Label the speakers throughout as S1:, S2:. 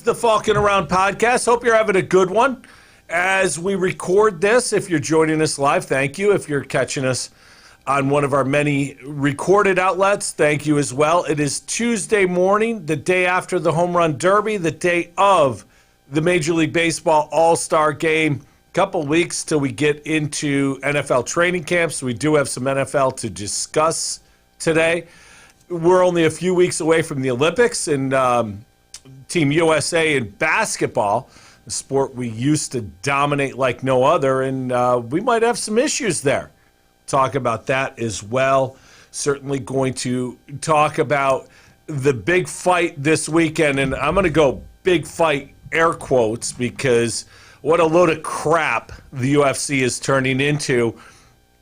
S1: the Falkin Around podcast. Hope you're having a good one. As we record this, if you're joining us live, thank you. If you're catching us on one of our many recorded outlets, thank you as well. It is Tuesday morning, the day after the Home Run Derby, the day of the Major League Baseball All-Star Game. Couple weeks till we get into NFL training camps. We do have some NFL to discuss today. We're only a few weeks away from the Olympics and Team USA in basketball, a sport we used to dominate like no other, and we might have some issues there. Talk about that as well. Certainly going to talk about the big fight this weekend, and I'm going to go big fight air quotes because what a load of crap the UFC is turning into,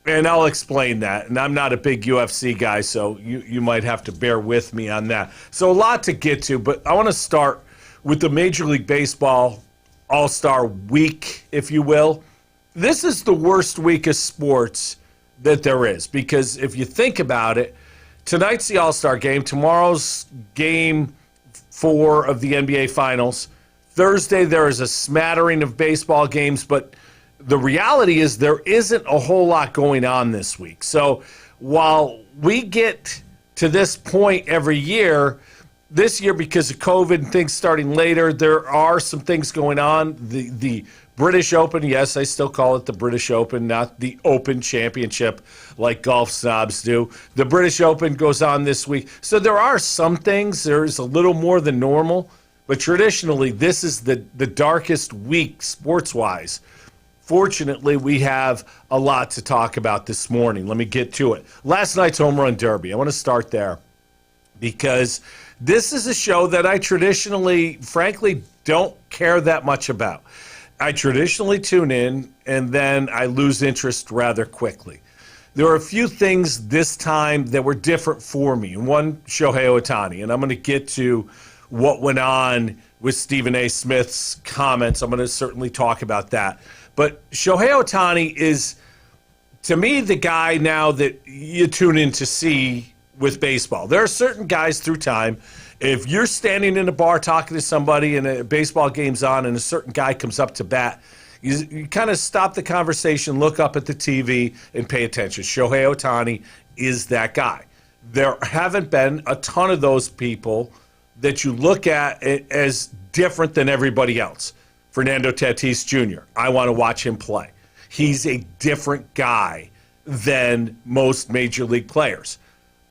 S1: and I'll explain that. And I'm not a big UFC guy, so you might have to bear with me on that. So a lot to get to, but I want to start with the Major League Baseball All-Star Week, if you will. This is the worst week of sports that there is, because if you think about it, tonight's the All-Star Game, tomorrow's Game 4 of the NBA Finals. Thursday, there is a smattering of baseball games, but the reality is there isn't a whole lot going on this week. So while we get to this point every year, this year because of COVID and things starting later, there are some things going on. The British Open, yes, I still call it the British Open, not the Open Championship like golf snobs do. The British Open goes on this week. So there are some things. There's a little more than normal. But traditionally, this is the darkest week sports-wise. Fortunately, we have a lot to talk about this morning. Let me get to it. Last night's Home Run Derby. I want to start there because this is a show that I traditionally, frankly, don't care that much about. I traditionally tune in, and then I lose interest rather quickly. There are a few things this time that were different for me. One, Shoehei Ohtani, and I'm going to get to what went on with Stephen A. Smith's comments. I'm going to certainly talk about that. But Shohei Ohtani is, to me, the guy now that you tune in to see with baseball. There are certain guys through time, if you're standing in a bar talking to somebody and a baseball game's on and a certain guy comes up to bat, you kind of stop the conversation, look up at the TV, and pay attention. Shohei Ohtani is that guy. There haven't been a ton of those people that you look at as different than everybody else. Fernando Tatis Jr., I want to watch him play. He's a different guy than most major league players.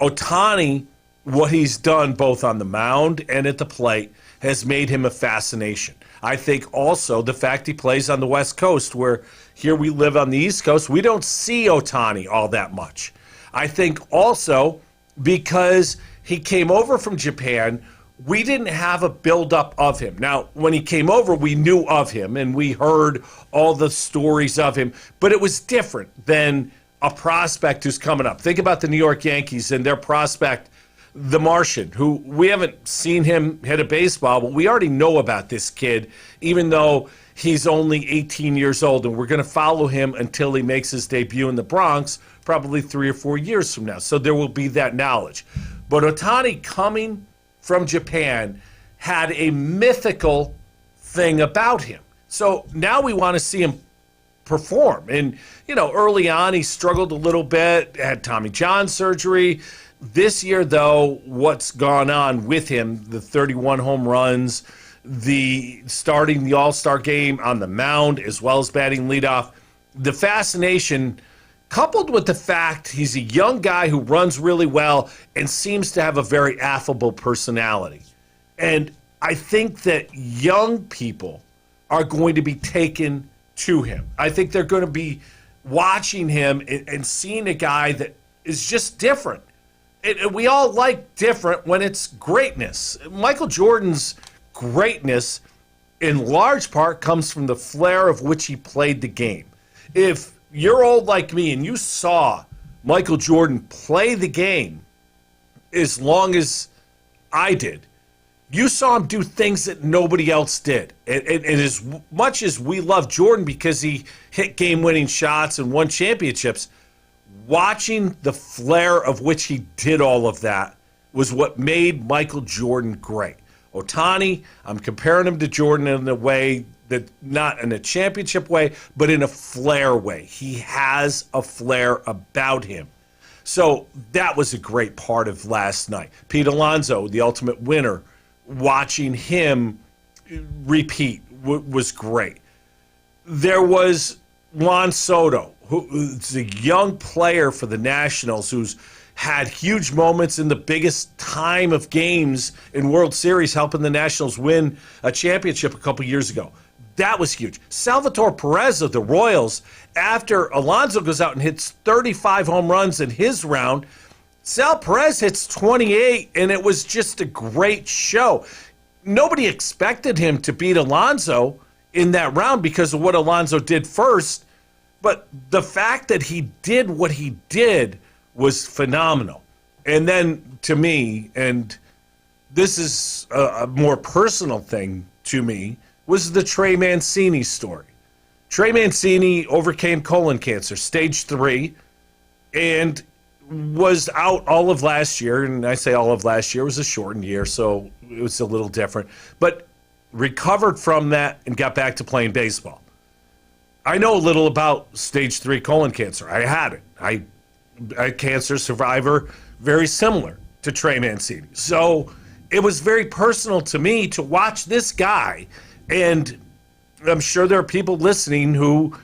S1: Ohtani, what he's done both on the mound and at the plate has made him a fascination. I think also the fact he plays on the West Coast, where here we live on the East Coast, we don't see Ohtani all that much. I think also because he came over from Japan, we didn't have a buildup of him. Now, when he came over, we knew of him, and we heard all the stories of him, but it was different than a prospect who's coming up. Think about the New York Yankees and their prospect, the Martian, who we haven't seen him hit a baseball, but we already know about this kid, even though he's only 18 years old, and we're going to follow him until he makes his debut in the Bronx, probably 3 or 4 years from now. So there will be that knowledge. But Ohtani coming from Japan had a mythical thing about him. So now we want to see him perform. And, early on he struggled a little bit, had Tommy John surgery. This year, though, what's gone on with him, the 31 home runs, the starting the All-Star game on the mound as well as batting leadoff, the fascination coupled with the fact he's a young guy who runs really well and seems to have a very affable personality. And I think that young people are going to be taken to him. I think they're going to be watching him and seeing a guy that is just different. We all like different when it's greatness. Michael Jordan's greatness, in large part, comes from the flair of which he played the game. If you're old like me and you saw Michael Jordan play the game as long as I did, you saw him do things that nobody else did. And as much as we love Jordan because he hit game-winning shots and won championships, watching the flair of which he did all of that was what made Michael Jordan great. Ohtani, I'm comparing him to Jordan in a way that, not in a championship way, but in a flair way. He has a flair about him. So that was a great part of last night. Pete Alonso, the ultimate winner, watching him repeat was great. There was Juan Soto, who's a young player for the Nationals, who's had huge moments in the biggest time of games in World Series, helping the Nationals win a championship a couple years ago. That was huge. Salvador Perez of the Royals, after Alonso goes out and hits 35 home runs in his round, Sal Perez hits 28, and it was just a great show. Nobody expected him to beat Alonso in that round because of what Alonso did first, but the fact that he did what he did was phenomenal. And then to me, and this is a more personal thing to me, was the Trey Mancini story. Trey Mancini overcame colon cancer, stage 3, and was out all of last year. And I say all of last year, it was a shortened year, so it was a little different. But recovered from that and got back to playing baseball. I know a little about stage 3 colon cancer. I had it. I'm a cancer survivor, very similar to Trey Mancini. So it was very personal to me to watch this guy. And I'm sure there are people listening who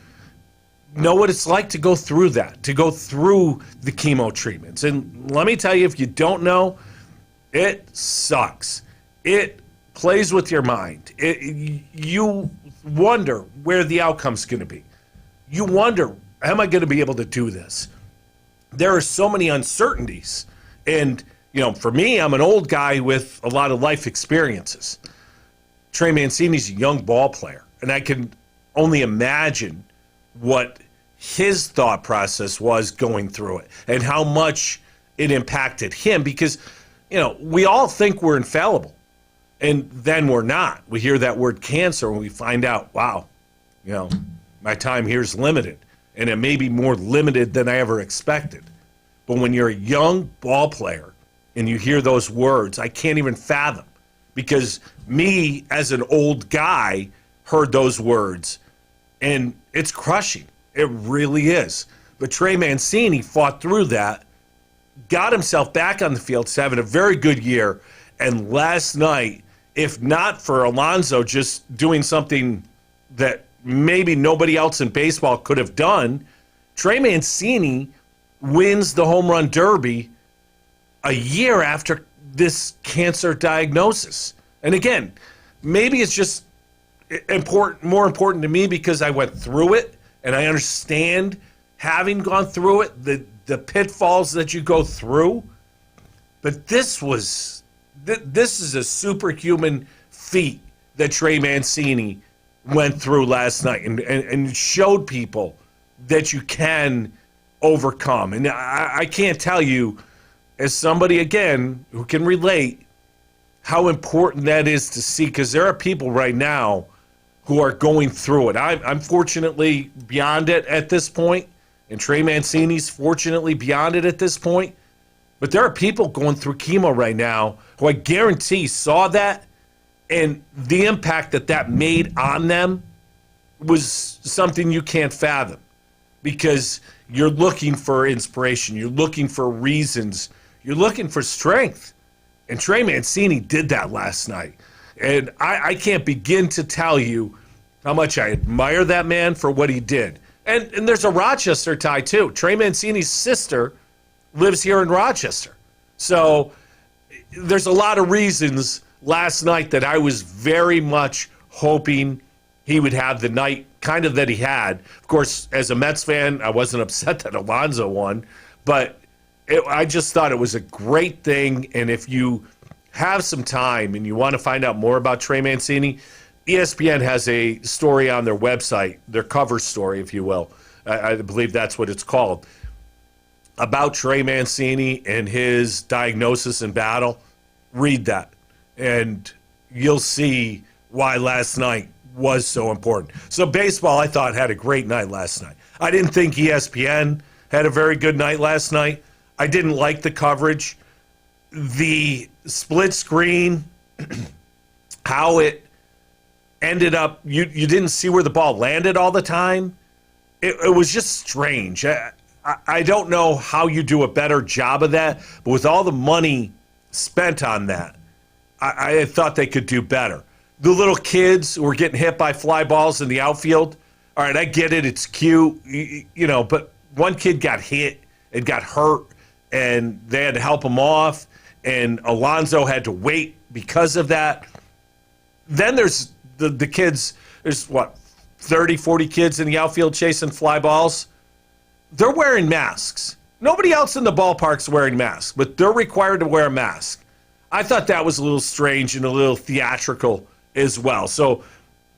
S1: know what it's like to go through that, to go through the chemo treatments. And let me tell you, if you don't know, it sucks. It plays with your mind. You wonder where the outcome's going to be. You wonder, am I going to be able to do this? There are so many uncertainties. And, for me, I'm an old guy with a lot of life experiences. Trey Mancini's a young ball player, and I can only imagine what his thought process was going through it and how much it impacted him because, we all think we're infallible, and then we're not. We hear that word cancer and we find out, wow, my time here is limited, and it may be more limited than I ever expected. But when you're a young ball player and you hear those words, I can't even fathom. Because me, as an old guy, heard those words, and it's crushing. It really is. But Trey Mancini fought through that, got himself back on the field, having a very good year, and last night, if not for Alonso just doing something that maybe nobody else in baseball could have done, Trey Mancini wins the home run derby a year after this cancer diagnosis. And again, maybe it's just more important to me because I went through it and I understand, having gone through it, the pitfalls that you go through. But this is a superhuman feat that Trey Mancini went through last night and showed people that you can overcome. And I can't tell you, as somebody, again, who can relate, how important that is to see, because there are people right now who are going through it. I'm fortunately beyond it at this point, and Trey Mancini's fortunately beyond it at this point. But there are people going through chemo right now who I guarantee saw that, and the impact that made on them was something you can't fathom, because you're looking for inspiration, you're looking for reasons, you're looking for strength. And Trey Mancini did that last night. And I can't begin to tell you how much I admire that man for what he did. And there's a Rochester tie, too. Trey Mancini's sister lives here in Rochester. So there's a lot of reasons last night that I was very much hoping he would have the night kind of that he had. Of course, as a Mets fan, I wasn't upset that Alonso won, but I just thought it was a great thing. And if you have some time and you want to find out more about Trey Mancini, ESPN has a story on their website, their cover story, if you will. I believe that's what it's called, about Trey Mancini and his diagnosis and battle. Read that, and you'll see why last night was so important. So baseball, I thought, had a great night last night. I didn't think ESPN had a very good night last night. I didn't like the coverage. The split screen how it ended up, you didn't see where the ball landed all the time. It was just strange. I don't know how you do a better job of that, but with all the money spent on that, I thought they could do better. The little kids who were getting hit by fly balls in the outfield, all right, I get it. It's cute, but one kid got hit and got hurt, and they had to help him off, and Alonso had to wait because of that. Then there's the kids, there's 30, 40 kids in the outfield chasing fly balls. They're wearing masks. Nobody else in the ballpark's wearing masks, but they're required to wear a mask. I thought that was a little strange and a little theatrical as well. So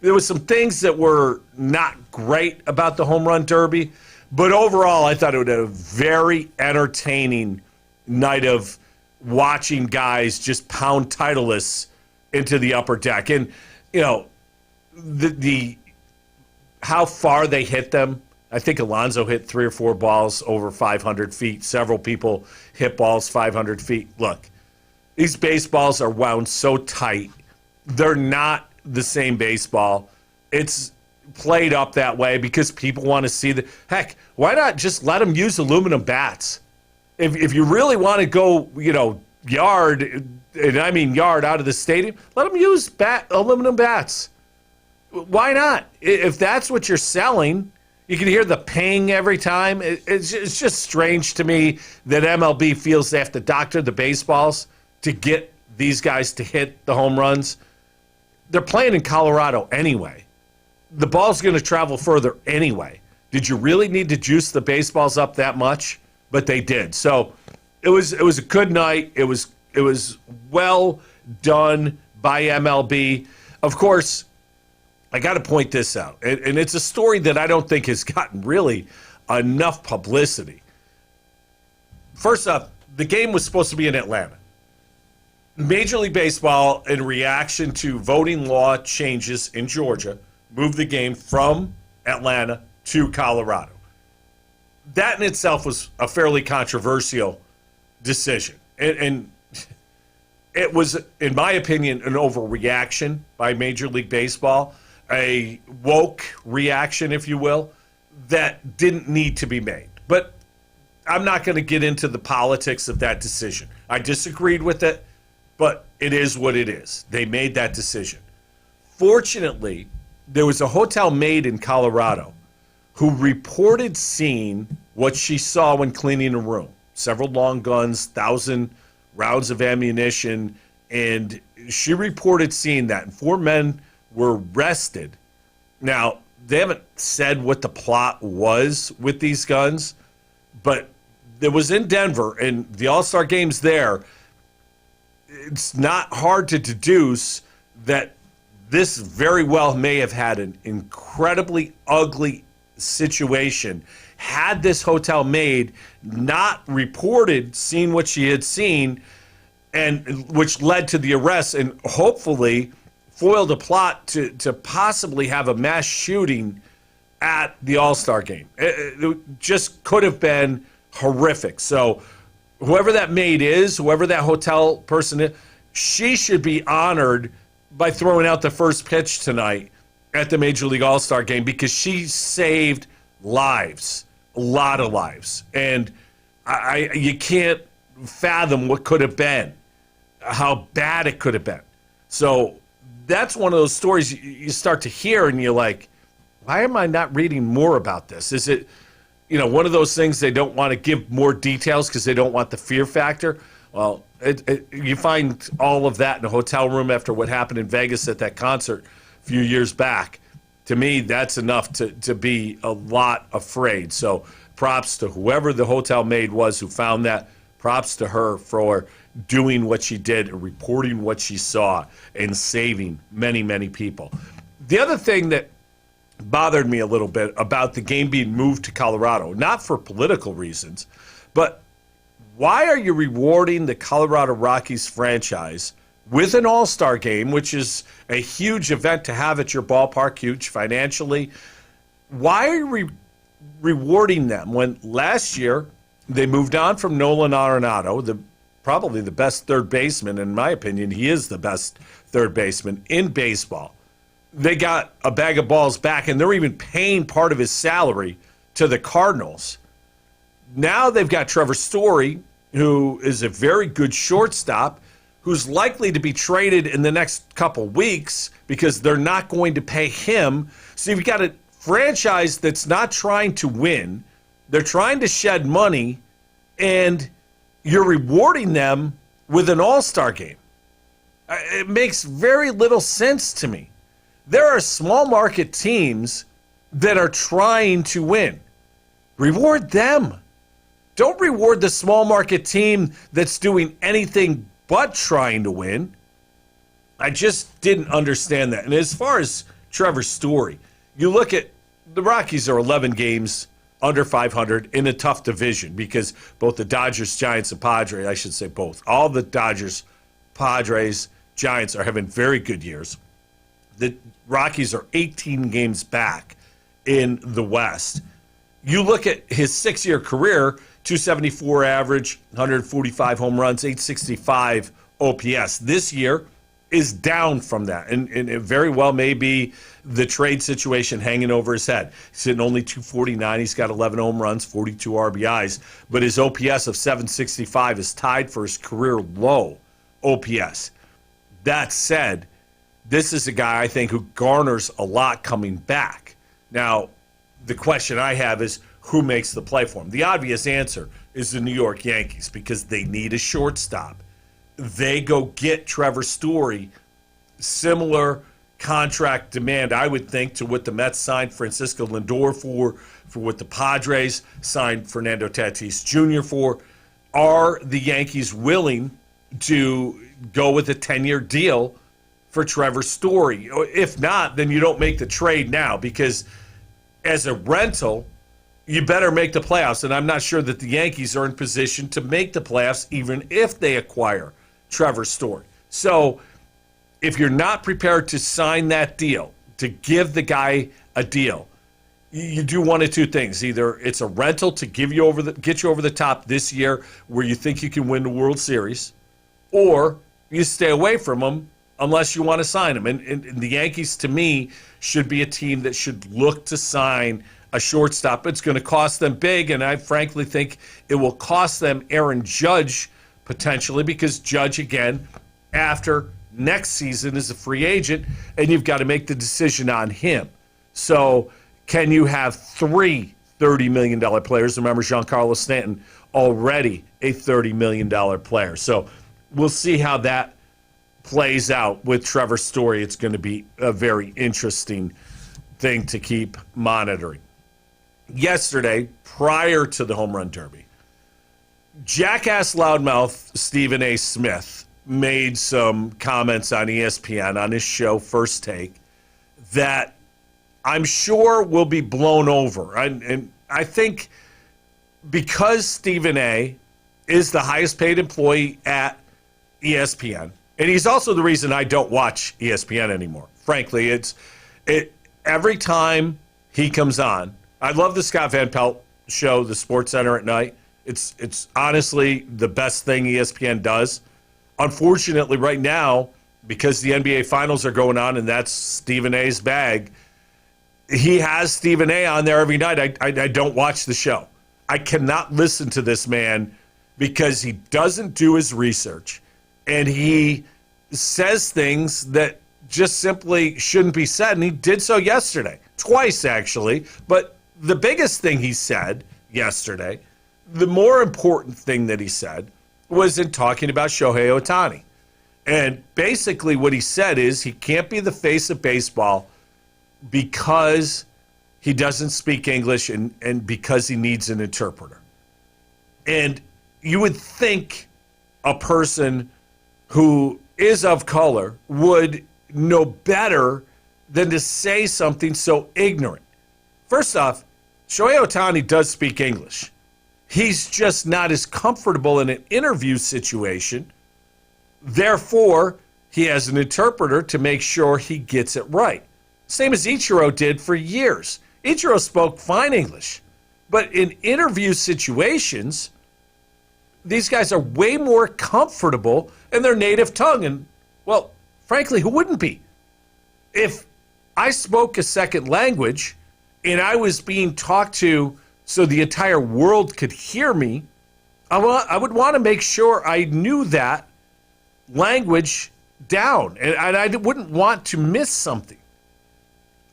S1: there was some things that were not great about the home run derby, but overall I thought it was a very entertaining night of watching guys just pound Titleists into the upper deck. And, the how far they hit them, I think Alonso hit 3 or 4 balls over 500 feet. Several people hit balls 500 feet. Look, these baseballs are wound so tight. They're not the same baseball. It's played up that way because people want to see the heck. Why not just let them use aluminum bats? If you really want to go, yard, and I mean yard out of the stadium, let them use aluminum bats. Why not? If that's what you're selling, you can hear the ping every time. It's just strange to me that MLB feels they have to doctor the baseballs to get these guys to hit the home runs. They're playing in Colorado anyway. The ball's going to travel further anyway. Did you really need to juice the baseballs up that much? But they did. So it was a good night. It was well done by MLB. Of course, I got to point this out, and it's a story that I don't think has gotten really enough publicity. First up, the game was supposed to be in Atlanta. Major League Baseball, in reaction to voting law changes in Georgia, moved the game from Atlanta to Colorado. That in itself was a fairly controversial decision. And it was, in my opinion, an overreaction by Major League Baseball, a woke reaction, if you will, that didn't need to be made. But I'm not going to get into the politics of that decision. I disagreed with it, but it is what it is. They made that decision. Fortunately, there was a hotel maid in Colorado who reported seeing what she saw when cleaning a room. Several long guns, 1,000 rounds of ammunition, and she reported seeing that. And 4 men were arrested. Now, they haven't said what the plot was with these guns, but it was in Denver, and the All-Star Game's there. It's not hard to deduce that this very well may have had an incredibly ugly situation had this hotel maid not reported seeing what she had seen, and which led to the arrest and hopefully foiled a plot to possibly have a mass shooting at the All-Star Game. It just could have been horrific. So whoever that maid is, whoever that hotel person is, she should be honored by throwing out the first pitch tonight at the Major League All-Star Game, because she saved lives, a lot of lives. And you can't fathom what could have been, how bad it could have been. So that's one of those stories you start to hear and you're like, why am I not reading more about this? Is it, one of those things they don't want to give more details because they don't want the fear factor? Well, you find all of that in a hotel room after what happened in Vegas at that concert a few years back. To me, that's enough to be a lot afraid. So props to whoever the hotel maid was who found that. Props to her for doing what she did and reporting what she saw and saving many, many people. The other thing that bothered me a little bit about the game being moved to Colorado, not for political reasons, but why are you rewarding the Colorado Rockies franchise with an All-Star Game, which is a huge event to have at your ballpark, huge financially? Why are you rewarding them when last year they moved on from Nolan Arenado, the probably the best third baseman. In my opinion, he is the best third baseman in baseball. They got a bag of balls back, and they're even paying part of his salary to the Cardinals. Now they've got Trevor Story, who is a very good shortstop, who's likely to be traded in the next couple weeks because they're not going to pay him. So you've got a franchise that's not trying to win. They're trying to shed money, and you're rewarding them with an all-star game. It makes very little sense to me. There are small market teams that are trying to win. Reward them. Don't reward the small market team that's doing anything but trying to win. I just didn't understand that. And as far as Trevor Story, you look at the Rockies are 11 games under 500 in a tough division because both the Dodgers, Giants, and Padres, I should say both, all the Dodgers, Padres, Giants are having very good years. The Rockies are 18 games back in the West. You look at his 6-year career, 274 average, 145 home runs, 865 OPS. This year is down from that, and it very well may be the trade situation hanging over his head. He's hitting only 249. He's got 11 home runs, 42 RBIs, but his OPS of 765 is tied for his career low OPS. That said, this is a guy I think who garners a lot coming back. Now, the question I have is, who makes the play for him? The obvious answer is the New York Yankees because they need a shortstop. They go get Trevor Story, similar contract demand, I would think, to what the Mets signed Francisco Lindor for what the Padres signed Fernando Tatis Jr. for. Are the Yankees willing to go with a 10-year deal for Trevor Story? If not, then you don't make the trade now because as a rental, you better make the playoffs, and I'm not sure that the Yankees are in position to make the playoffs even if they acquire Trevor Story. So if you're not prepared to sign that deal, to give the guy a deal, you do one of two things. Either it's a rental to get you over the top this year where you think you can win the World Series, or you stay away from him unless you want to sign him. And the Yankees, to me, should be a team that should look to sign a shortstop. It's going to cost them big, and I frankly think it will cost them Aaron Judge potentially because Judge, again, after next season is a free agent, and you've got to make the decision on him. So can you have three $30 million players? Remember, Giancarlo Stanton, already a $30 million player. So we'll see how that plays out with Trevor Story. It's going to be a very interesting thing to keep monitoring. Yesterday, prior to the home run derby, jackass loudmouth Stephen A. Smith made some comments on ESPN on his show First Take that I'm sure will be blown over. And I think because Stephen A. is the highest paid employee at ESPN, and he's also the reason I don't watch ESPN anymore. Frankly, every time he comes on, I love the Scott Van Pelt show, the Sports Center at night. It's honestly the best thing ESPN does. Unfortunately, right now, because the NBA Finals are going on and that's Stephen A's bag, he has Stephen A on there every night. I don't watch the show. I cannot listen to this man because he doesn't do his research, and he says things that just simply shouldn't be said, and he did so yesterday. Twice, actually. But the biggest thing he said yesterday, the more important thing that he said, was in talking about Shohei Ohtani. And basically what he said is he can't be the face of baseball because he doesn't speak English and because he needs an interpreter. And you would think a person who is of color would know better than to say something so ignorant. First off, Shohei Ohtani does speak English. He's just not as comfortable in an interview situation. Therefore, he has an interpreter to make sure he gets it right. Same as Ichiro did for years. Ichiro spoke fine English. But in interview situations, these guys are way more comfortable in their native tongue. And, well, frankly, who wouldn't be? If I spoke a second language and I was being talked to so the entire world could hear me, I would want to make sure I knew that language down, and I wouldn't want to miss something.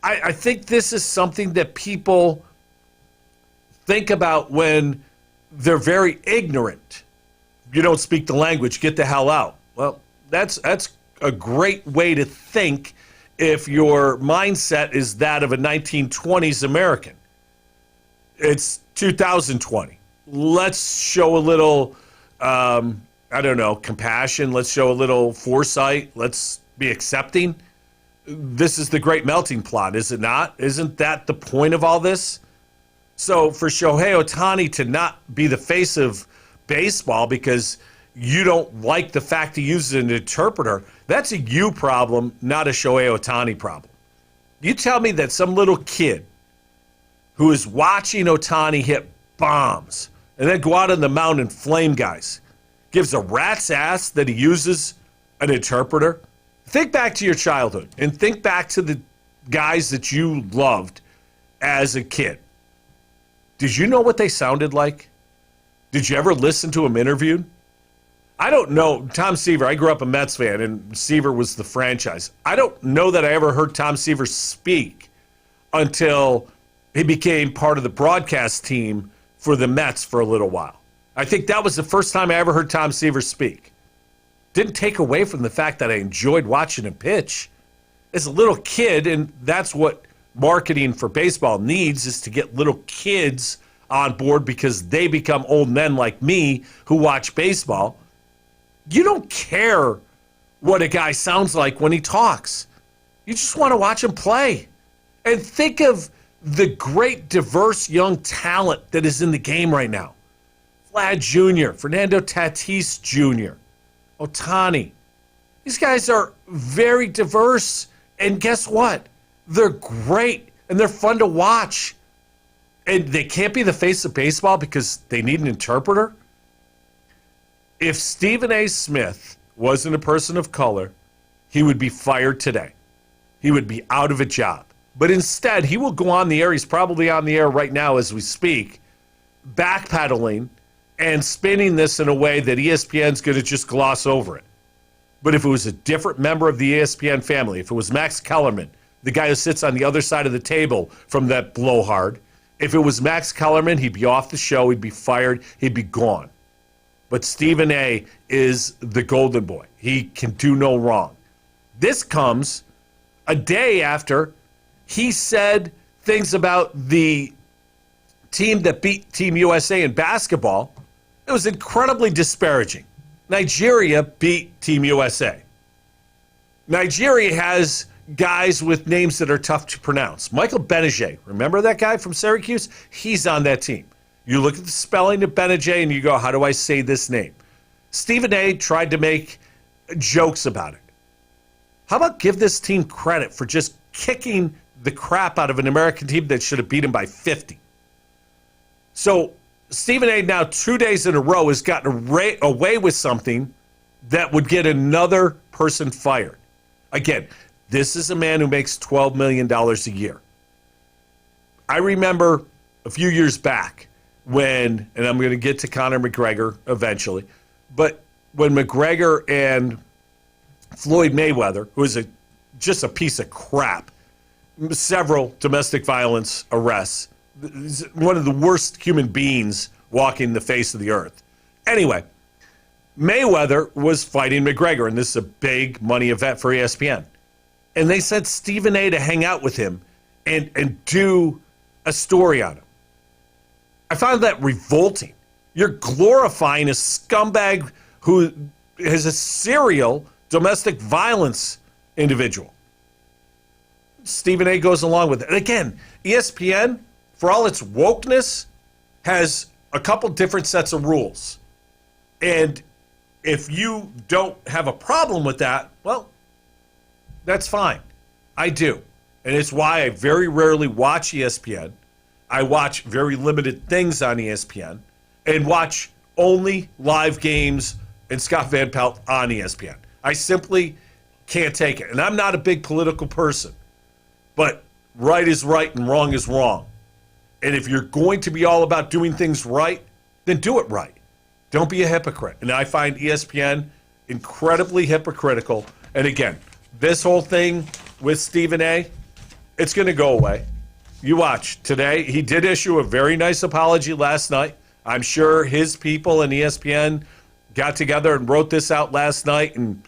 S1: I think this is something that people think about when they're very ignorant. You don't speak the language, get the hell out. Well, that's a great way to think if your mindset is that of a 1920s American. It's 2020. Let's show a little, compassion. Let's show a little foresight. Let's be accepting. This is the great melting pot, is it not? Isn't that the point of all this? So for Shohei Ohtani to not be the face of baseball because you don't like the fact he uses an interpreter, that's a you problem, not a Shohei Ohtani problem. You tell me that some little kid who is watching Ohtani hit bombs and then go out on the mound and flame guys gives a rat's ass that he uses an interpreter. Think back to your childhood and think back to the guys that you loved as a kid. Did you know what they sounded like? Did you ever listen to them interviewed? I don't know. Tom Seaver, I grew up a Mets fan, and Seaver was the franchise. I don't know that I ever heard Tom Seaver speak until he became part of the broadcast team for the Mets for a little while. I think that was the first time I ever heard Tom Seaver speak. Didn't take away from the fact that I enjoyed watching him pitch. As a little kid, and that's what marketing for baseball needs, is to get little kids on board because they become old men like me who watch baseball. You don't care what a guy sounds like when he talks. You just want to watch him play. And think of the great, diverse young talent that is in the game right now. Vlad Jr., Fernando Tatis Jr., Ohtani. These guys are very diverse. And guess what? They're great, and they're fun to watch. And they can't be the face of baseball because they need an interpreter? If Stephen A. Smith wasn't a person of color, he would be fired today. He would be out of a job. But instead, he will go on the air. He's probably on the air right now as we speak, backpedaling and spinning this in a way that ESPN's going to just gloss over it. But if it was a different member of the ESPN family, if it was Max Kellerman, the guy who sits on the other side of the table from that blowhard, if it was Max Kellerman, he'd be off the show, he'd be fired, he'd be gone. But Stephen A. is the golden boy. He can do no wrong. This comes a day after he said things about the team that beat Team USA in basketball. It was incredibly disparaging. Nigeria beat Team USA. Nigeria has guys with names that are tough to pronounce. Michael Benajay, remember that guy from Syracuse? He's on that team. You look at the spelling of Benajay and you go, how do I say this name? Stephen A. tried to make jokes about it. How about give this team credit for just kicking the crap out of an American team that should have beat him by 50? So Stephen A. now 2 days in a row has gotten away with something that would get another person fired. Again, this is a man who makes $12 million a year. I remember a few years back when, and I'm going to get to Connor McGregor eventually, but when McGregor and Floyd Mayweather, who is just a piece of crap, several domestic violence arrests, one of the worst human beings walking the face of the earth. Anyway, Mayweather was fighting McGregor, and this is a big money event for ESPN. And they sent Stephen A. to hang out with him and do a story on him. I found that revolting. You're glorifying a scumbag who is a serial domestic violence individual. Stephen A. goes along with it. And again, ESPN, for all its wokeness, has a couple different sets of rules. And if you don't have a problem with that, well, that's fine. I do. And it's why I very rarely watch ESPN. I watch very limited things on ESPN and watch only live games and Scott Van Pelt on ESPN. I simply can't take it. And I'm not a big political person, but right is right and wrong is wrong. And if you're going to be all about doing things right, then do it right. Don't be a hypocrite. And I find ESPN incredibly hypocritical. And again, this whole thing with Stephen A., it's going to go away. You watch. Today, he did issue a very nice apology last night. I'm sure his people in ESPN got together and wrote this out last night, and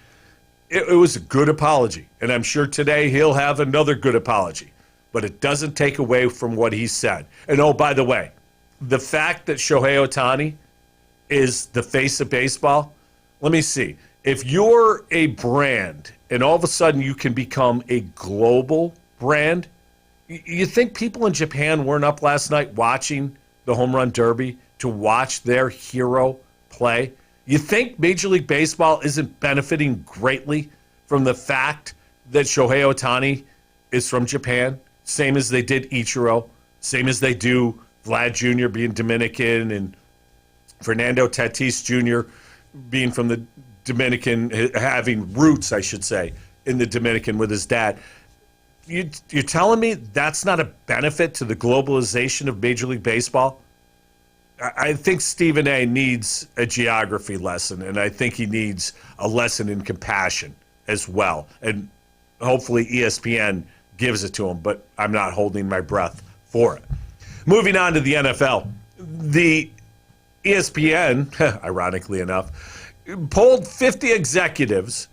S1: it was a good apology. And I'm sure today he'll have another good apology. But it doesn't take away from what he said. And oh, by the way, the fact that Shohei Ohtani is the face of baseball, let me see. If you're a brand and all of a sudden you can become a global brand, you think people in Japan weren't up last night watching the Home Run Derby to watch their hero play? You think Major League Baseball isn't benefiting greatly from the fact that Shohei Ohtani is from Japan? Same as they did Ichiro, same as they do Vlad Jr. being Dominican and Fernando Tatis Jr. being from the Dominican, having roots, I should say, in the Dominican with his dad. You're telling me that's not a benefit to the globalization of Major League Baseball? I think Stephen A. needs a geography lesson, and I think he needs a lesson in compassion as well. And hopefully ESPN gives it to him, but I'm not holding my breath for it. Moving on to the NFL. The ESPN, ironically enough, polled 50 executives,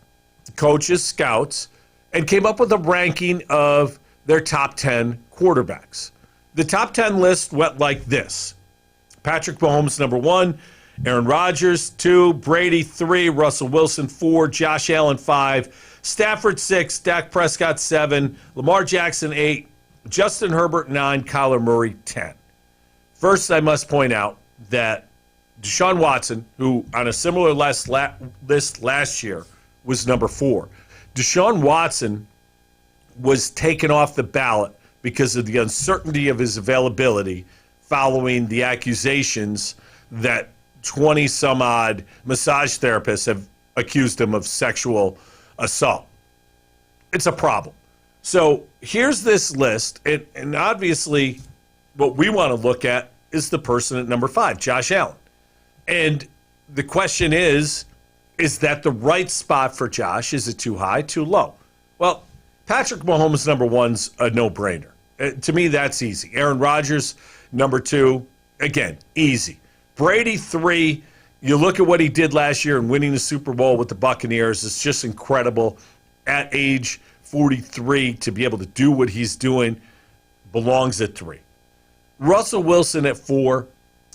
S1: coaches, scouts, and came up with a ranking of their top 10 quarterbacks. The top 10 list went like this. Patrick Mahomes, number 1. Aaron Rodgers, 2. Brady, 3. Russell Wilson, 4. Josh Allen, 5. Stafford, 6. Dak Prescott, 7. Lamar Jackson, 8. Justin Herbert, 9. Kyler Murray, 10. First, I must point out that Deshaun Watson, who on a similar list last year was number 4. Deshaun Watson was taken off the ballot because of the uncertainty of his availability following the accusations that 20-some-odd massage therapists have accused him of sexual assault. It's a problem. So here's this list, and obviously what we want to look at is the person at number 5, Josh Allen. And the question is that the right spot for Josh? Is it too high, too low? Well, Patrick Mahomes, number 1's a no-brainer. To me, that's easy. Aaron Rodgers, number 2, again, easy. Brady, 3, you look at what he did last year and winning the Super Bowl with the Buccaneers. It's just incredible. At age 43, to be able to do what he's doing, belongs at 3. Russell Wilson at 4.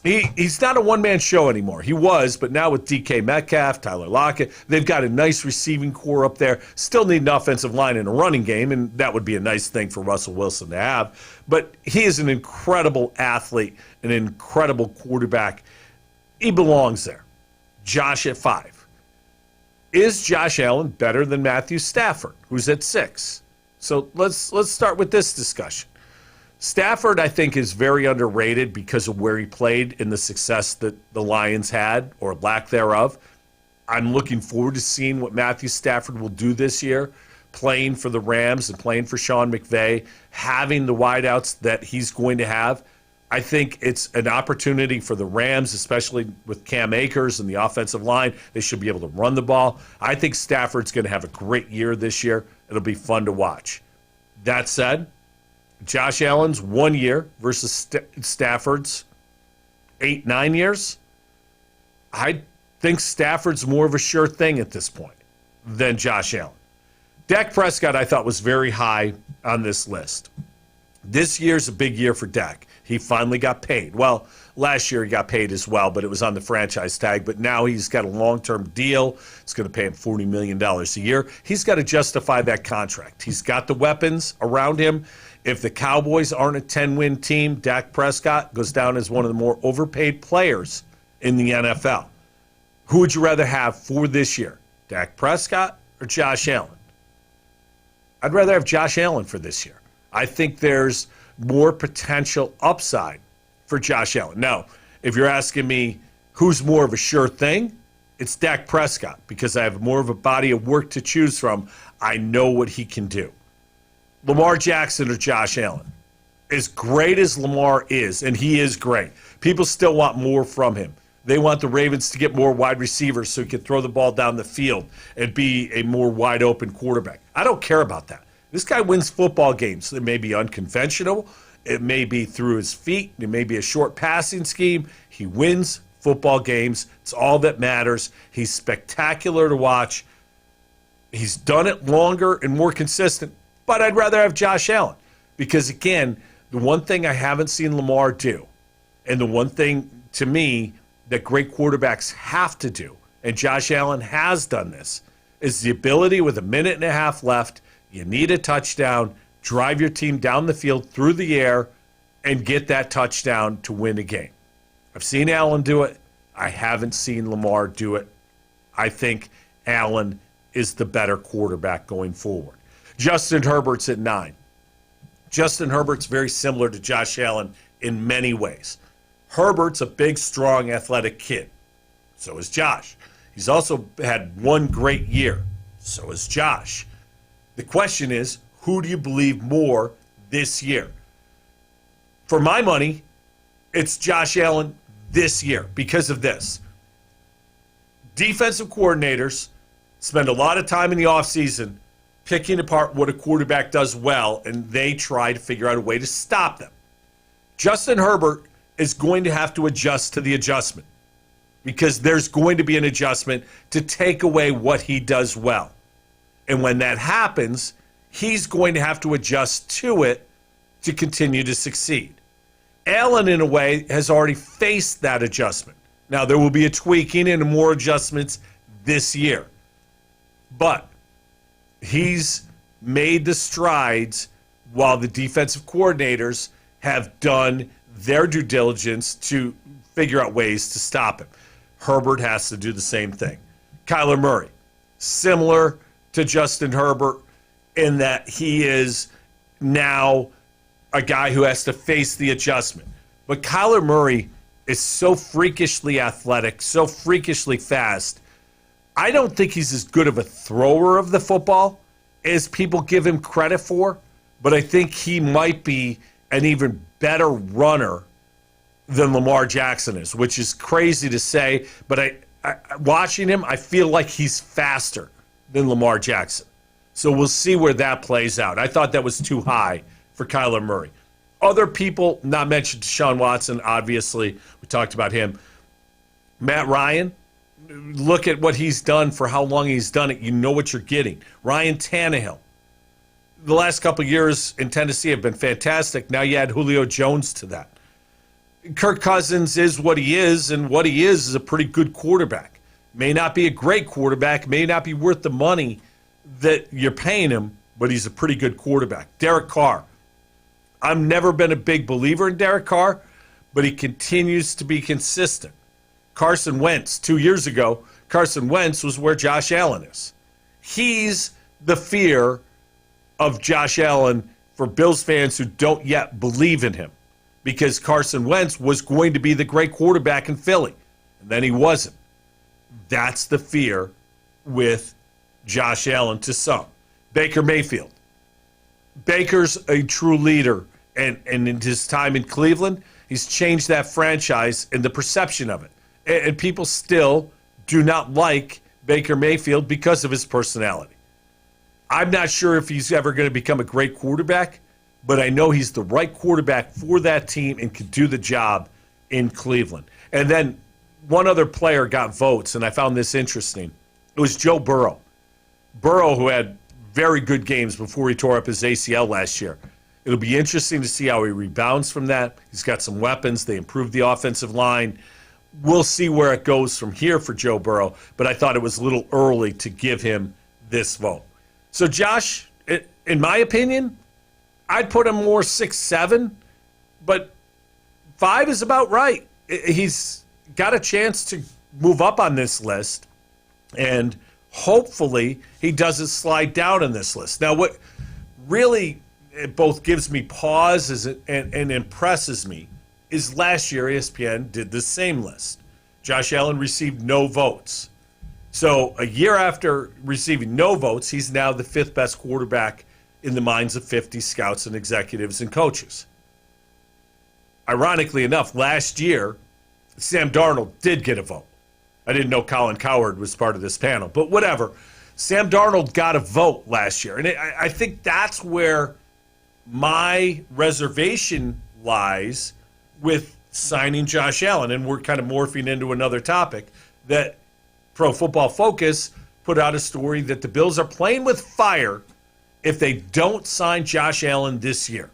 S1: He's not a one-man show anymore. He was, but now with DK Metcalf, Tyler Lockett, they've got a nice receiving core up there. Still need an offensive line and a running game, and that would be a nice thing for Russell Wilson to have. But he is an incredible athlete, an incredible quarterback. He belongs there. Josh at 5. Is Josh Allen better than Matthew Stafford, who's at 6? So let's start with this discussion. Stafford, I think, is very underrated because of where he played and the success that the Lions had, or lack thereof. I'm looking forward to seeing what Matthew Stafford will do this year, playing for the Rams and playing for Sean McVay, having the wideouts that he's going to have. I think it's an opportunity for the Rams, especially with Cam Akers and the offensive line. They should be able to run the ball. I think Stafford's going to have a great year this year. It'll be fun to watch. That said, Josh Allen's 1 year versus Stafford's 8-9 years. I think Stafford's more of a sure thing at this point than Josh Allen. Dak Prescott, I thought, was very high on this list. This year's a big year for Dak. He finally got paid. Well, last year he got paid as well, but it was on the franchise tag. But now he's got a long-term deal. It's going to pay him $40 million a year. He's got to justify that contract. He's got the weapons around him. If the Cowboys aren't a 10-win team, Dak Prescott goes down as one of the more overpaid players in the NFL. Who would you rather have for this year, Dak Prescott or Josh Allen? I'd rather have Josh Allen for this year. I think there's more potential upside for Josh Allen. Now, if you're asking me, Who's more of a sure thing? It's Dak Prescott, because I have more of a body of work to choose from. I know what he can do. Lamar Jackson or Josh Allen? As great as Lamar is, and he is great, people still want more from him. They want the Ravens to get more wide receivers so he can throw the ball down the field and be a more wide open quarterback. I don't care about that. This guy wins football games. It may be unconventional. It may be through his feet. It may be a short passing scheme. He wins football games. It's all that matters. He's spectacular to watch. He's done it longer and more consistent, but I'd rather have Josh Allen because, again, the one thing I haven't seen Lamar do, and the one thing to me that great quarterbacks have to do, and Josh Allen has done this, is the ability with a minute and a half left, you need a touchdown, drive your team down the field through the air, and get that touchdown to win a game. I've seen Allen do it. I haven't seen Lamar do it. I think Allen is the better quarterback going forward. Justin Herbert's at 9. Justin Herbert's very similar to Josh Allen in many ways. Herbert's a big, strong, athletic kid. So is Josh. He's also had one great year. So is Josh. The question is, who do you believe more this year? For my money, it's Josh Allen this year because of this. Defensive coordinators spend a lot of time in the offseason picking apart what a quarterback does well, and they try to figure out a way to stop them. Justin Herbert is going to have to adjust to the adjustment because there's going to be an adjustment to take away what he does well. And when that happens, he's going to have to adjust to it to continue to succeed. Allen, in a way, has already faced that adjustment. Now, there will be a tweaking and more adjustments this year. But he's made the strides while the defensive coordinators have done their due diligence to figure out ways to stop him. Herbert has to do the same thing. Kyler Murray, similar to Justin Herbert in that he is now a guy who has to face the adjustment. But Kyler Murray is so freakishly athletic, so freakishly fast. I don't think he's as good of a thrower of the football as people give him credit for, but I think he might be an even better runner than Lamar Jackson is, which is crazy to say, but I watching him, I feel like he's faster than Lamar Jackson. So we'll see where that plays out. I thought that was too high for Kyler Murray. Other people, not mentioned Deshaun Watson, obviously. We talked about him. Matt Ryan, look at what he's done for how long he's done it. You know what you're getting. Ryan Tannehill. The last couple of years in Tennessee have been fantastic. Now you add Julio Jones to that. Kirk Cousins is what he is, and what he is a pretty good quarterback. May not be a great quarterback, may not be worth the money that you're paying him, but he's a pretty good quarterback. Derek Carr. I've never been a big believer in Derek Carr, but he continues to be consistent. Carson Wentz, 2 years ago, Carson Wentz was where Josh Allen is. He's the fear of Josh Allen for Bills fans who don't yet believe in him, because Carson Wentz was going to be the great quarterback in Philly, and then he wasn't. That's the fear with Josh Allen to some. Baker Mayfield. Baker's a true leader, and in his time in Cleveland, he's changed that franchise and the perception of it. And people still do not like Baker Mayfield because of his personality. I'm not sure if he's ever going to become a great quarterback, but I know he's the right quarterback for that team and could do the job in Cleveland. And then one other player got votes, and I found this interesting. It was Joe Burrow. Burrow, who had very good games before he tore up his ACL last year. It'll be interesting to see how he rebounds from that. He's got some weapons. They improved the offensive line. We'll see where it goes from here for Joe Burrow, but I thought it was a little early to give him this vote. So, Josh, in my opinion, I'd put him more 6, 7, but 5 is about right. He's got a chance to move up on this list, and hopefully he doesn't slide down on this list. Now, what really it both gives me pause and impresses me is last year ESPN did the same list. Josh Allen received no votes. So a year after receiving no votes, he's now the fifth best quarterback in the minds of 50 scouts and executives and coaches. Ironically enough, last year, Sam Darnold did get a vote. I didn't know Colin Cowherd was part of this panel, but whatever. Sam Darnold got a vote last year. And I think that's where my reservation lies with signing Josh Allen. And we're kind of morphing into another topic that Pro Football Focus put out a story that the Bills are playing with fire if they don't sign Josh Allen this year.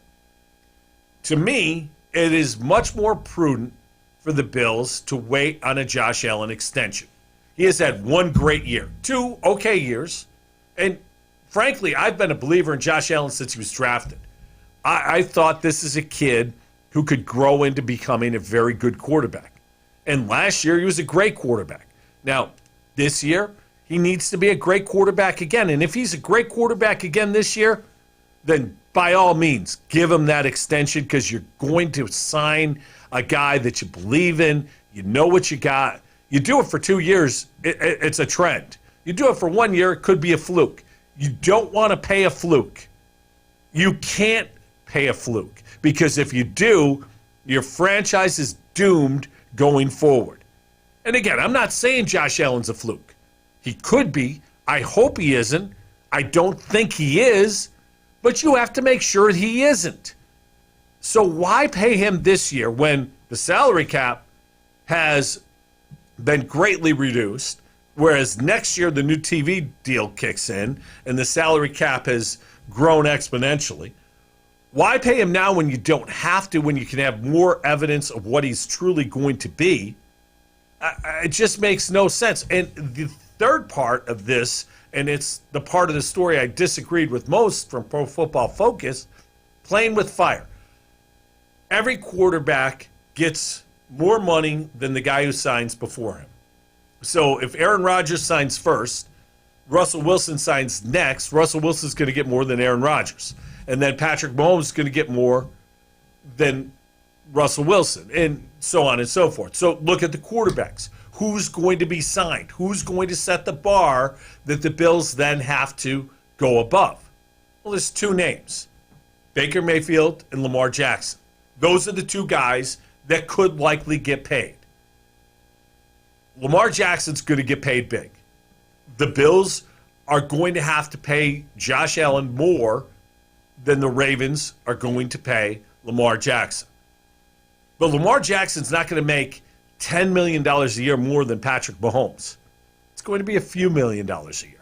S1: To me, it is much more prudent for the Bills to wait on a Josh Allen extension. He has had one great year, 2 okay years, and frankly, I've been a believer in Josh Allen since he was drafted. I thought this is a kid who could grow into becoming a very good quarterback. And last year, he was a great quarterback. Now, this year, he needs to be a great quarterback again. And if he's a great quarterback again this year, then by all means, give him that extension because you're going to sign a guy that you believe in. You know what you got. You do it for 2 years, it's a trend. You do it for 1 year, it could be a fluke. You don't want to pay a fluke. You can't pay a fluke because if you do, your franchise is doomed going forward. And again, I'm not saying Josh Allen's a fluke. He could be. I hope he isn't. I don't think he is. But you have to make sure he isn't. So why pay him this year when the salary cap has been greatly reduced, whereas next year the new TV deal kicks in and the salary cap has grown exponentially? Why pay him now when you don't have to, when you can have more evidence of what he's truly going to be? It just makes no sense. And the third part of this, and it's the part of the story I disagreed with most from Pro Football Focus, playing with fire. Every quarterback gets more money than the guy who signs before him. So if Aaron Rodgers signs first, Russell Wilson signs next, Russell Wilson's going to get more than Aaron Rodgers. And then Patrick Mahomes is going to get more than Russell Wilson, and so on and so forth. So look at the quarterbacks. Who's going to be signed? Who's going to set the bar that the Bills then have to go above? Well, there's 2 names, Baker Mayfield and Lamar Jackson. Those are the 2 guys that could likely get paid. Lamar Jackson's going to get paid big. The Bills are going to have to pay Josh Allen more than the Ravens are going to pay Lamar Jackson. But Lamar Jackson's not going to make $10 million a year more than Patrick Mahomes. It's going to be a few $1 million a year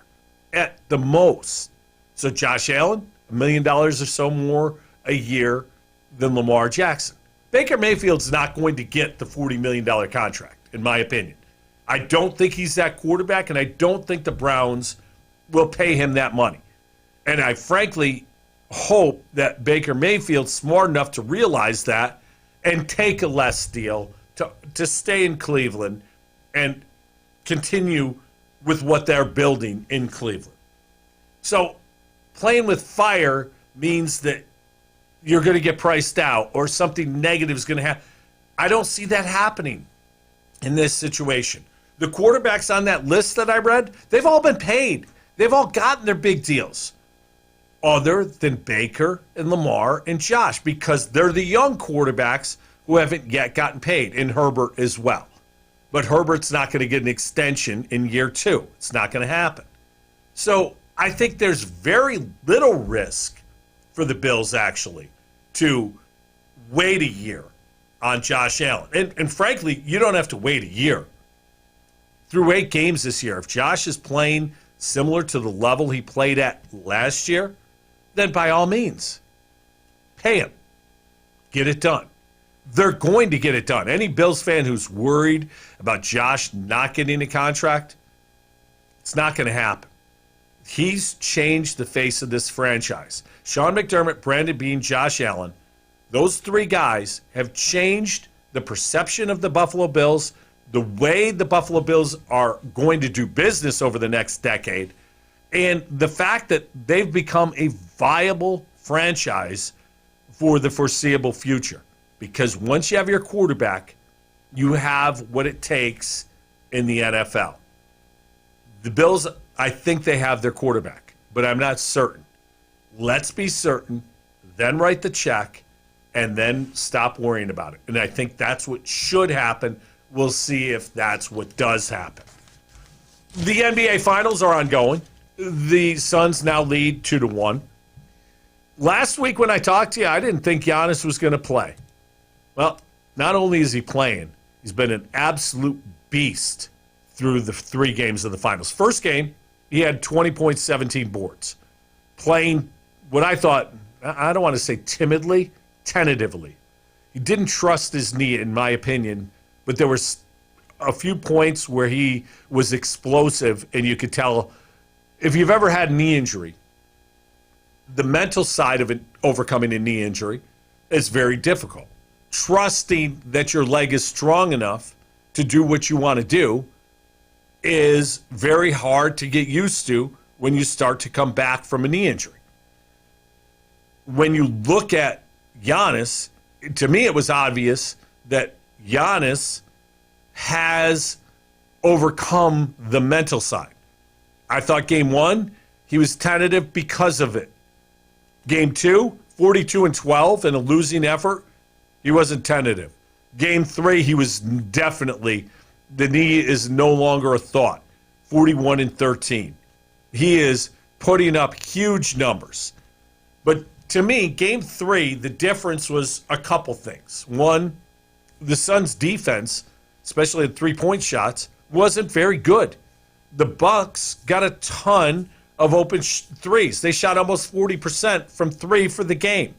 S1: at the most. So Josh Allen, $1 million or so more a year than Lamar Jackson. Baker Mayfield's not going to get the $40 million contract, in my opinion. I don't think he's that quarterback, and I don't think the Browns will pay him that money. And I frankly hope that Baker Mayfield's smart enough to realize that and take a less deal to stay in Cleveland and continue with what they're building in Cleveland. So playing with fire means that you're going to get priced out or something negative is going to happen. I don't see that happening in this situation. The quarterbacks on that list that I read, they've all been paid. They've all gotten their big deals, other than Baker and Lamar and Josh, because they're the young quarterbacks who haven't yet gotten paid, and Herbert as well. But Herbert's not going to get an extension in year 2. It's not going to happen. So I think there's very little risk for the Bills, actually, to wait a year on Josh Allen. And frankly, you don't have to wait a year. Through 8 games this year, if Josh is playing similar to the level he played at last year, then by all means, pay him. Get it done. They're going to get it done. Any Bills fan who's worried about Josh not getting a contract, it's not going to happen. He's changed the face of this franchise. Sean McDermott, Brandon Beane, Josh Allen, those 3 guys have changed the perception of the Buffalo Bills, the way the Buffalo Bills are going to do business over the next decade, and the fact that they've become a viable franchise for the foreseeable future. Because once you have your quarterback, you have what it takes in the NFL. The Bills, I think they have their quarterback, but I'm not certain. Let's be certain, then write the check, and then stop worrying about it. And I think that's what should happen. We'll see if that's what does happen. The NBA Finals are ongoing. The Suns now lead 2-1. Last week when I talked to you, I didn't think Giannis was going to play. Well, not only is he playing, he's been an absolute beast through the 3 games of the finals. First game, he had 20 points, 17 boards. Playing what I thought, I don't want to say timidly, tentatively. He didn't trust his knee, in my opinion, but there was a few points where he was explosive, and you could tell if you've ever had a knee injury, the mental side of it, overcoming a knee injury, is very difficult. Trusting that your leg is strong enough to do what you want to do is very hard to get used to when you start to come back from a knee injury. When you look at Giannis, to me it was obvious that Giannis has overcome the mental side. I thought game 1, he was tentative because of it. Game 2, 42-12 in a losing effort, he wasn't tentative. Game 3, he was definitely, the knee is no longer a thought. 41-13. He is putting up huge numbers. But to me, game 3, the difference was a couple things. One, the Suns' defense, especially the three-point shots, wasn't very good. The Bucks got a ton of open threes. They shot almost 40% from 3 for the game.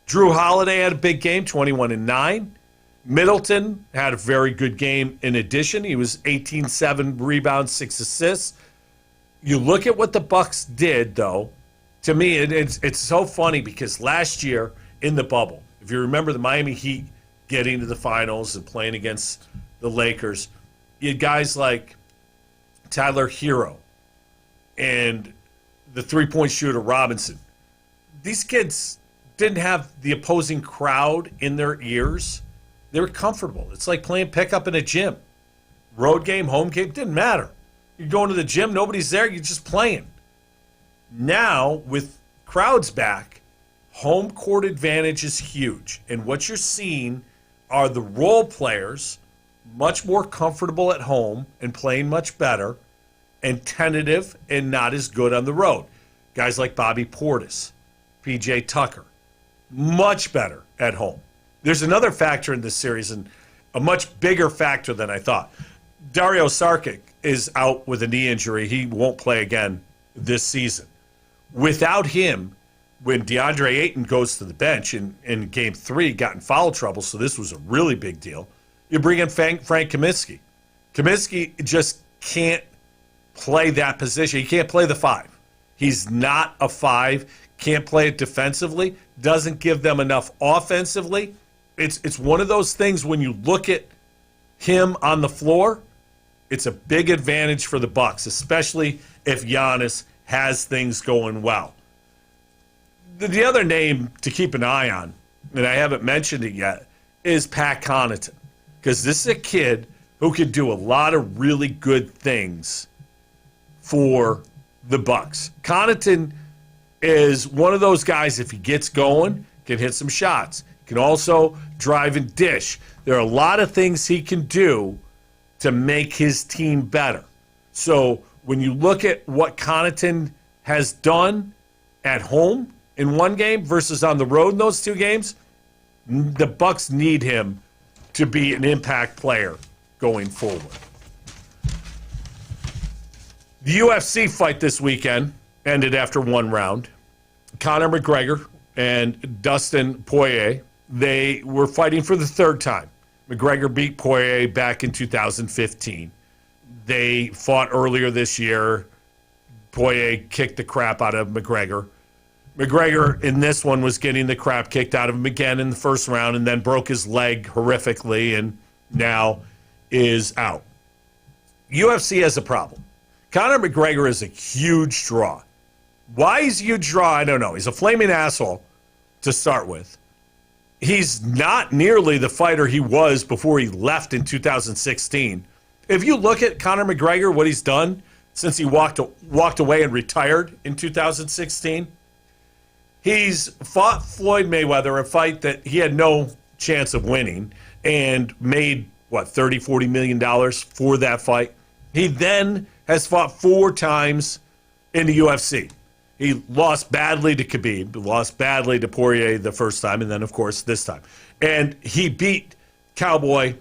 S1: Drew Holiday had a big game, 21-9. Middleton had a very good game in addition. He was 18-7 rebounds, 6 assists. You look at what the Bucks did, though. To me, it's so funny because last year in the bubble, if you remember the Miami Heat getting to the finals and playing against the Lakers, you had guys like Tyler Hero and the three-point shooter Robinson. These kids didn't have the opposing crowd in their ears. They were comfortable. It's like playing pickup in a gym. Road game, home game, didn't matter. You're going to the gym, nobody's there, you're just playing. Now, with crowds back, home court advantage is huge. And what you're seeing are the role players much more comfortable at home and playing much better and tentative and not as good on the road. Guys like Bobby Portis, P.J. Tucker, much better at home. There's another factor in this series, and a much bigger factor than I thought. Dario Saric is out with a knee injury. He won't play again this season. Without him, when DeAndre Ayton goes to the bench in Game 3, got in foul trouble, so this was a really big deal, you bring in Frank Kaminsky. Kaminsky just can't play that position. He can't play the 5. He's not a 5, can't play it defensively, doesn't give them enough offensively. It's one of those things when you look at him on the floor, it's a big advantage for the Bucks, especially if Giannis has things going well. The other name to keep an eye on, and I haven't mentioned it yet, is Pat Connaughton, because this is a kid who could do a lot of really good things for the Bucks. Connaughton is one of those guys, if he gets going, can hit some shots. Can also drive and dish. There are a lot of things he can do to make his team better. So when you look at what Connaughton has done at home in one game versus on the road in those 2 games, the Bucks need him to be an impact player going forward. The UFC fight this weekend ended after 1 round. Connor McGregor and Dustin Poirier, they were fighting for the 3rd time. McGregor beat Poirier back in 2015. They fought earlier this year. Poirier kicked the crap out of McGregor. McGregor in this one was getting the crap kicked out of him again in the first round and then broke his leg horrifically and now is out. UFC has a problem. Conor McGregor is a huge draw. Why he's a huge draw, I don't know. He's a flaming asshole to start with. he's not nearly the fighter he was before he left in 2016. If you look at Connor McGregor, what he's done since he walked away and retired in 2016, he's fought Floyd Mayweather, a fight that he had no chance of winning, and made, $30-40 million for that fight. He then has fought 4 times in the UFC. He lost badly to Khabib, lost badly to Poirier the first time, and then, of course, this time. And he beat Cowboy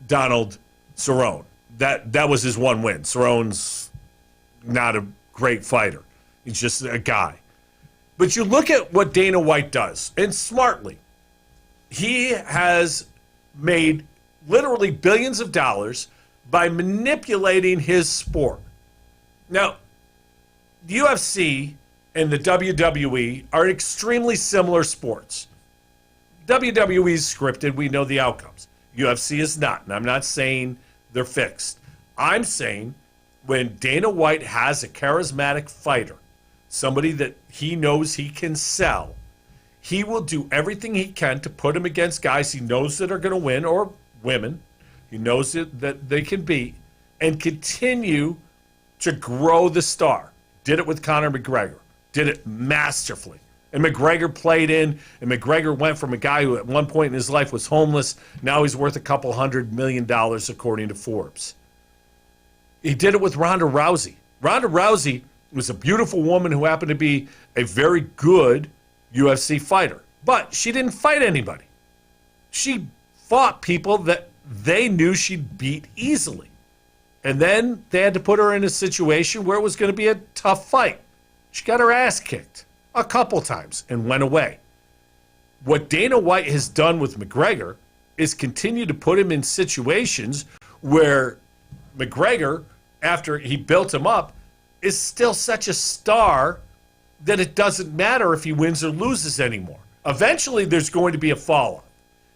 S1: Donald Cerrone. That was his one win. Cerrone's not a great fighter. He's just a guy. But you look at what Dana White does, and smartly, he has made literally billions of dollars by manipulating his sport. Now, the UFC and the WWE are extremely similar sports. WWE is scripted. We know the outcomes. UFC is not, and I'm not saying they're fixed. I'm saying when Dana White has a charismatic fighter, somebody that he knows he can sell, he will do everything he can to put him against guys he knows that are going to win, or women he knows that they can beat, and continue to grow the star. Did it with Connor McGregor. Did it masterfully. And McGregor played in, and McGregor went from a guy who at one point in his life was homeless. Now he's worth $200 million, according to Forbes. He did it with Ronda Rousey. Ronda Rousey was a beautiful woman who happened to be a very good UFC fighter. But she didn't fight anybody. She fought people that they knew she'd beat easily. And then they had to put her in a situation where it was going to be a tough fight. She got her ass kicked a couple times and went away. What Dana White has done with McGregor is continue to put him in situations where McGregor, after he built him up, is still such a star that it doesn't matter if he wins or loses anymore. Eventually, there's going to be a fallout.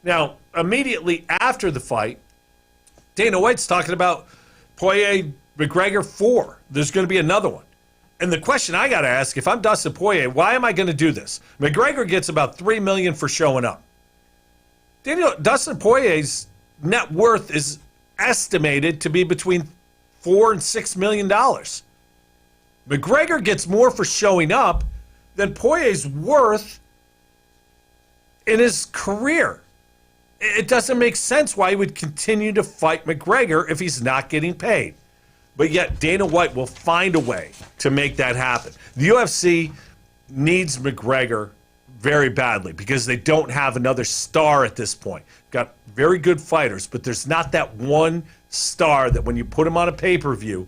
S1: Now, immediately after the fight, Dana White's talking about Poirier McGregor 4. There's going to be another one. And the question I got to ask, if I'm Dustin Poirier, why am I going to do this? McGregor gets about $3 million for showing up. Dustin Poirier's net worth is estimated to be between $4 and $6 million. McGregor gets more for showing up than Poirier's worth in his career. It doesn't make sense why he would continue to fight McGregor if he's not getting paid. But yet Dana White will find a way to make that happen. The UFC needs McGregor very badly because they don't have another star at this point. Got very good fighters, but there's not that one star that when you put him on a pay-per-view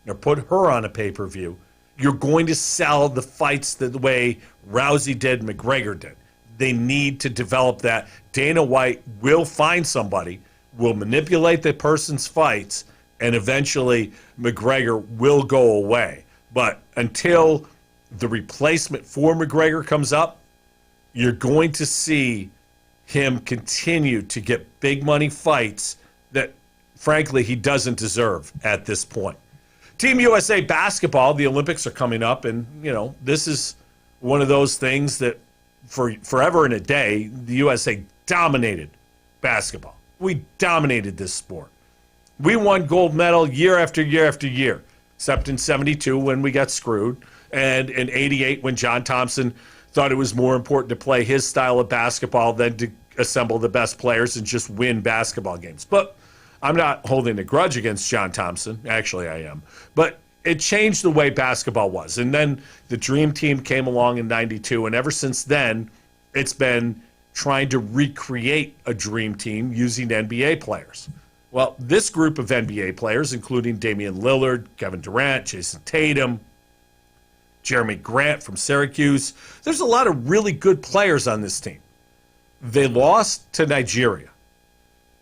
S1: or put her on a pay-per-view, you're going to sell the fights the way Rousey did, McGregor did. They need to develop that. Dana White will find somebody, will manipulate the person's fights, and eventually McGregor will go away. But until the replacement for McGregor comes up, you're going to see him continue to get big money fights that, frankly, he doesn't deserve at this point. Team USA basketball, the Olympics are coming up, and, this is one of those things that for forever and a day, the USA dominated basketball. We dominated this sport. We won gold medal year after year after year, except in 72 when we got screwed, and in 88 when John Thompson thought it was more important to play his style of basketball than to assemble the best players and just win basketball games. But I'm not holding a grudge against John Thompson. Actually, I am. But it changed the way basketball was. And then the Dream Team came along in 92, and ever since then, it's been trying to recreate a Dream Team using NBA players. Well, this group of NBA players, including Damian Lillard, Kevin Durant, Jason Tatum, Jeremy Grant from Syracuse, there's a lot of really good players on this team. They lost to Nigeria.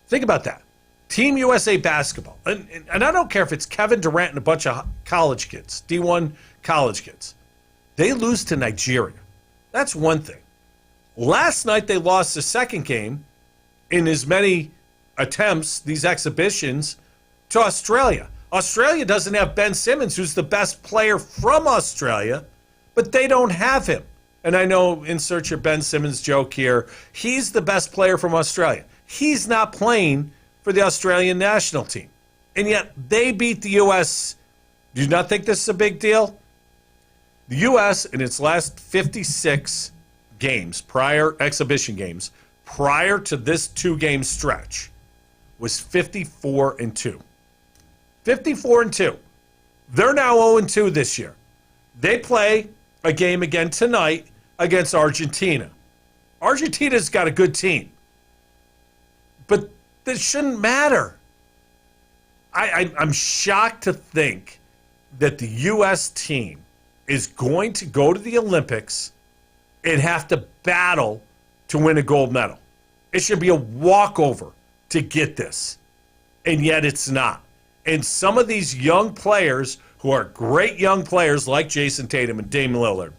S1: Think about that. Team USA basketball. And I don't care if it's Kevin Durant and a bunch of college kids, D1 college kids. They lose to Nigeria. That's one thing. Last night they lost the second game in as many attempts, these exhibitions, to Australia. Australia doesn't have Ben Simmons, who's the best player from Australia, but they don't have him. And I know, insert your Ben Simmons joke here, he's the best player from Australia. He's not playing for the Australian national team. And yet they beat the U.S. Do you not think this is a big deal? The U.S. in its last 56 games, exhibition games, prior to this 2-game stretch, was 54-2. 54-2. They're now 0-2 this year. They play a game again tonight against Argentina. Argentina's got a good team. But this shouldn't matter. I'm shocked to think that the U.S. team is going to go to the Olympics and have to battle to win a gold medal. It should be a walkover to get this. And yet it's not. And some of these young players who are great young players like Jason Tatum and Dame Lillard,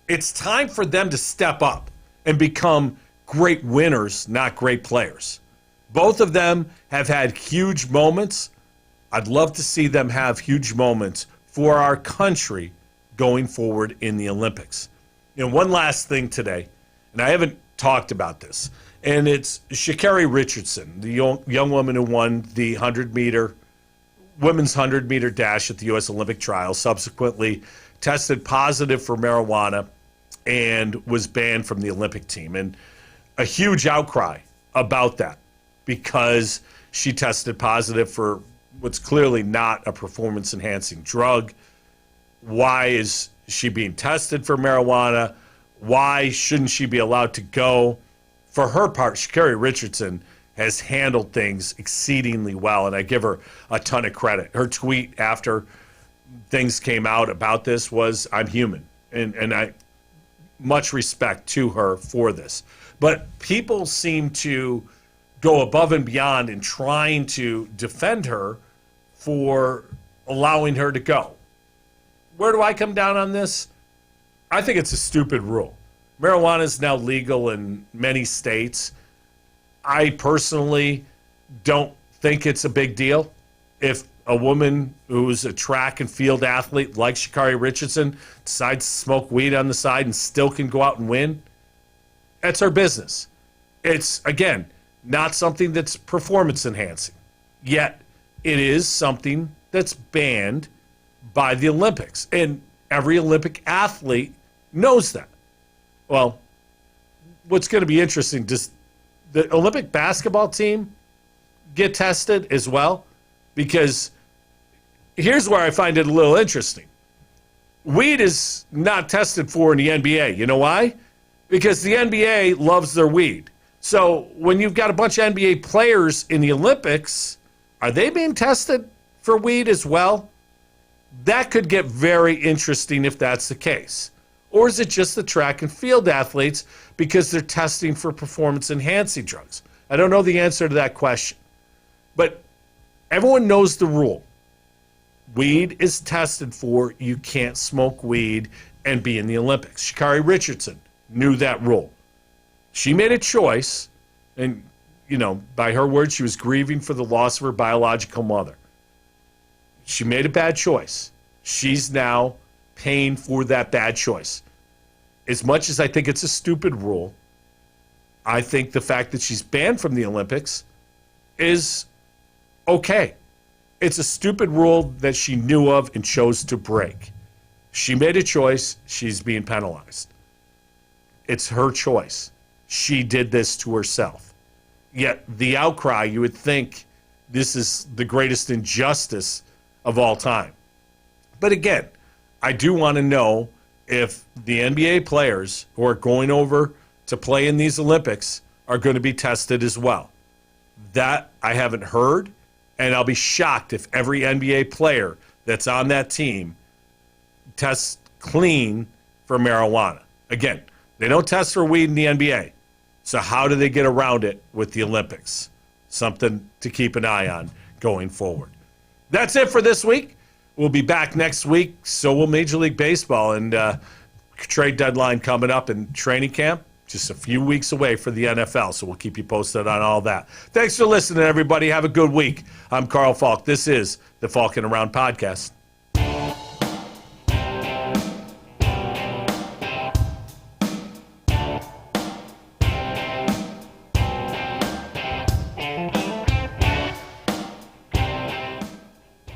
S1: it's time for them to step up and become great winners, not great players. Both of them have had huge moments. I'd love to see them have huge moments for our country going forward in the Olympics. One last thing today, and I haven't talked about this, and it's Sha'Carri Richardson, the young woman who won the women's 100-meter dash at the U.S. Olympic trials, subsequently tested positive for marijuana and was banned from the Olympic team. And a huge outcry about that because she tested positive for what's clearly not a performance-enhancing drug. Why is she being tested for marijuana? Why shouldn't she be allowed to go? For her part, Sha'Carri Richardson has handled things exceedingly well, and I give her a ton of credit. Her tweet after things came out about this was, "I'm human," and I much respect to her for this. But people seem to go above and beyond in trying to defend her for allowing her to go. Where do I come down on this? I think it's a stupid rule. Marijuana is now legal in many states. I personally don't think it's a big deal. If a woman who's a track and field athlete like Sha'Carri Richardson decides to smoke weed on the side and still can go out and win, that's her business. It's, again, not something that's performance enhancing. Yet it is something that's banned by the Olympics. And every Olympic athlete knows that. Well, what's going to be interesting, does the Olympic basketball team get tested as well? Because here's where I find it a little interesting. Weed is not tested for in the NBA. You know why? Because the NBA loves their weed. So when you've got a bunch of NBA players in the Olympics, are they being tested for weed as well? That could get very interesting if that's the case. Or is it just the track and field athletes because they're testing for performance-enhancing drugs? I don't know the answer to that question. But everyone knows the rule. Weed is tested for. You can't smoke weed and be in the Olympics. Sha'Carri Richardson knew that rule. She made a choice, and, by her words, she was grieving for the loss of her biological mother. She made a bad choice. She's now paying for that bad choice. As much as I think it's a stupid rule, I think the fact that she's banned from the Olympics is okay. It's a stupid rule that she knew of and chose to break. She made a choice. She's being penalized. It's her choice. She did this to herself. Yet the outcry, you would think this is the greatest injustice of all time. But again, I do want to know if the NBA players who are going over to play in these Olympics are going to be tested as well. That I haven't heard, and I'll be shocked if every NBA player that's on that team tests clean for marijuana. Again, they don't test for weed in the NBA. So how do they get around it with the Olympics? Something to keep an eye on going forward. That's it for this week. We'll be back next week. So will Major League Baseball, and trade deadline coming up, and training camp just a few weeks away for the NFL. So we'll keep you posted on all that. Thanks for listening, everybody. Have a good week. I'm Carl Falk. This is the Falkin Around Podcast.